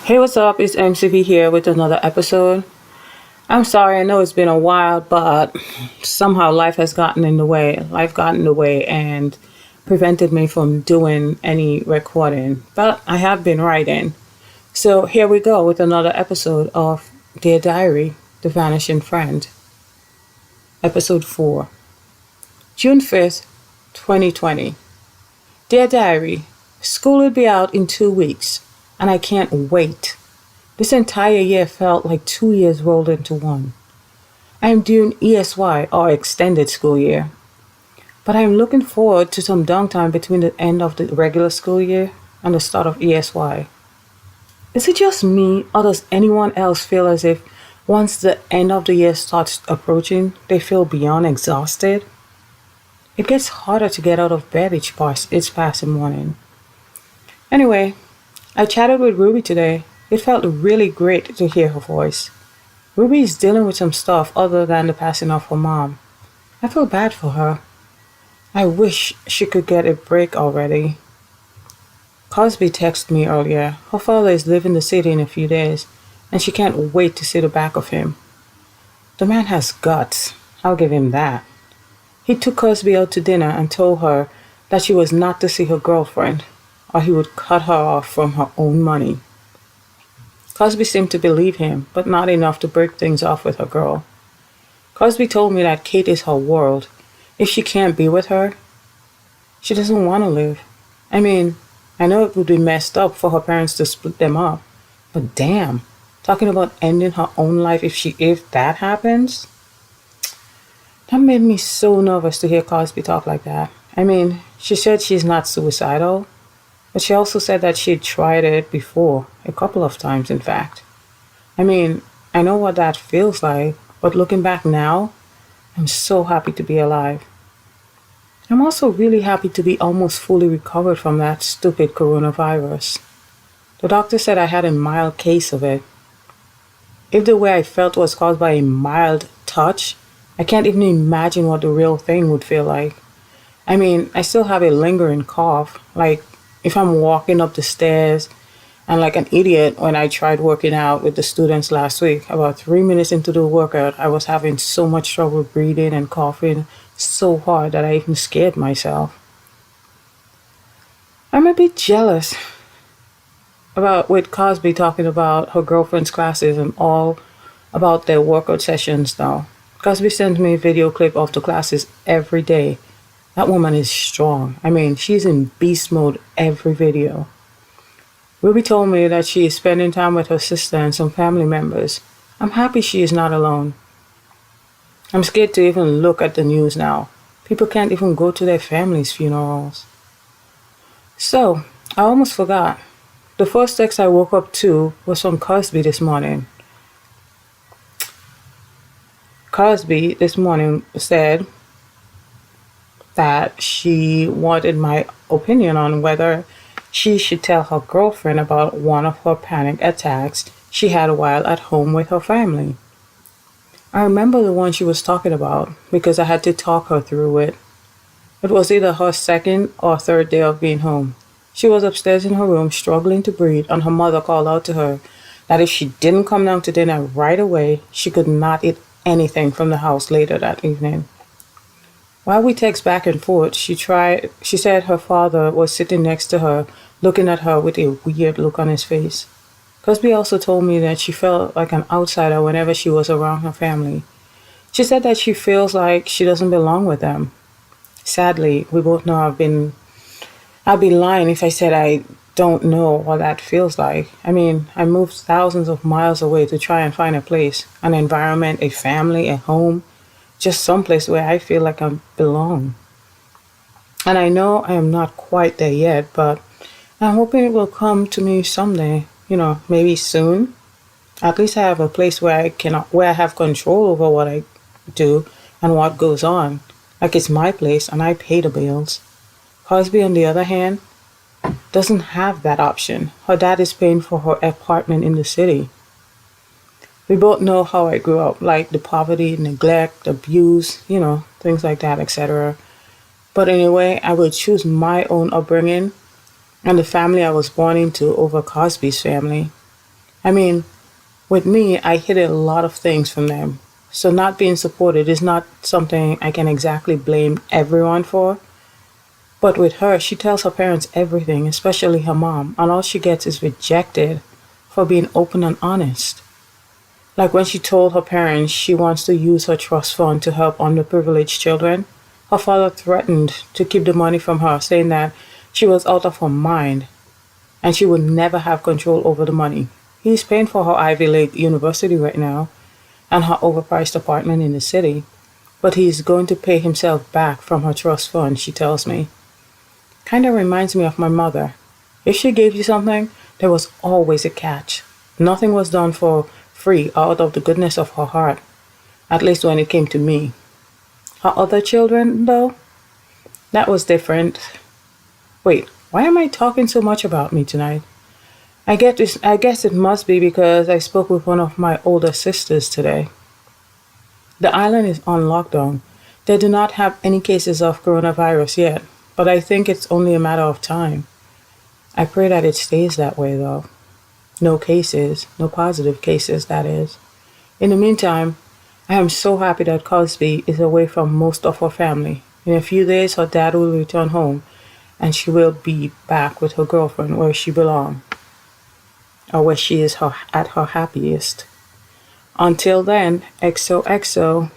Hey, what's up? It's MCV here with another episode. I'm sorry, I know it's been a while, but somehow life has gotten in the way. Life got in the way and prevented me from doing any recording. But I have been writing. So here we go with another episode of Dear Diary, The Vanishing Friend. Episode 4. June 5th, 2020. Dear Diary, school will be out in 2 weeks, and I can't wait. This entire year felt like 2 years rolled into one. I am doing ESY, or extended school year, but I am looking forward to some downtime between the end of the regular school year and the start of ESY. Is it just me, or does anyone else feel as if once the end of the year starts approaching, they feel beyond exhausted? It gets harder to get out of bed each passing morning. Anyway, I chatted with Ruby today. It felt really great to hear her voice. Ruby is dealing with some stuff other than the passing of her mom. I feel bad for her. I wish she could get a break already. Cosby texted me earlier. Her father is leaving the city in a few days, and she can't wait to see the back of him. The man has guts. I'll give him that. He took Cosby out to dinner and told her that she was not to see her girlfriend, or he would cut her off from her own money. Cosby seemed to believe him, but not enough to break things off with her girl. Cosby told me that Kate is her world. If she can't be with her, she doesn't want to live. I mean, I know it would be messed up for her parents to split them up, but damn, talking about ending her own life if that happens? That made me so nervous to hear Cosby talk like that. I mean, she said she's not suicidal, but she also said that she'd tried it before, a couple of times in fact. I mean, I know what that feels like, but looking back now, I'm so happy to be alive. I'm also really happy to be almost fully recovered from that stupid coronavirus. The doctor said I had a mild case of it. If the way I felt was caused by a mild touch, I can't even imagine what the real thing would feel like. I mean, I still have a lingering cough, like if I'm walking up the stairs, and like an idiot when I tried working out with the students last week. About 3 minutes into the workout, I was having so much trouble breathing and coughing so hard that I even scared myself. I'm a bit jealous about with Cosby talking about her girlfriend's classes and all about their workout sessions now. Cosby sends me a video clip of the classes every day. That woman is strong. I mean, she's in beast mode every video. Ruby told me that she is spending time with her sister and some family members. I'm happy she is not alone. I'm scared to even look at the news now. People can't even go to their families' funerals. So, I almost forgot. The first text I woke up to was from Cosby this morning. Cosby this morning said that she wanted my opinion on whether she should tell her girlfriend about one of her panic attacks she had while at home with her family. I remember the one she was talking about because I had to talk her through it. It was either her second or third day of being home. She was upstairs in her room struggling to breathe, and her mother called out to her that if she didn't come down to dinner right away, she could not eat anything from the house later that evening. While we text back and forth, she said her father was sitting next to her, looking at her with a weird look on his face. Cosby also told me that she felt like an outsider whenever she was around her family. She said that she feels like she doesn't belong with them. Sadly, we both know I'd be lying if I said I don't know what that feels like. I mean, I moved thousands of miles away to try and find a place, an environment, a family, a home, just someplace where I feel like I belong. And I know I am not quite there yet, but I'm hoping it will come to me someday, maybe soon. At least I have a place where I have control over what I do and what goes on. Like it's my place and I pay the bills. Cosby, on the other hand, doesn't have that option. Her dad is paying for her apartment in the city. We both know how I grew up, like the poverty, neglect, abuse, things like that, etc. But anyway, I would choose my own upbringing and the family I was born into over Cosby's family. I mean, with me, I hid a lot of things from them. So not being supported is not something I can exactly blame everyone for. But with her, she tells her parents everything, especially her mom, and all she gets is rejected for being open and honest. Like when she told her parents she wants to use her trust fund to help underprivileged children, her father threatened to keep the money from her, saying that she was out of her mind and she would never have control over the money. He's paying for her Ivy League university right now and her overpriced apartment in the city, but he's going to pay himself back from her trust fund, she tells me. Kind of reminds me of my mother. If she gave you something, there was always a catch. Nothing was done for free out of the goodness of her heart, at least when it came to me. Her other children, though, that was different. Wait, why am I talking so much about me tonight? I guess it must be because I spoke with one of my older sisters today. The island is on lockdown. They do not have any cases of coronavirus yet, but I think it's only a matter of time. I pray that it stays that way though. No cases, no positive cases, that is. In the meantime, I am so happy that Cosby is away from most of her family. In a few days, her dad will return home and she will be back with her girlfriend where she belongs, or where she is at her happiest. Until then, XOXO.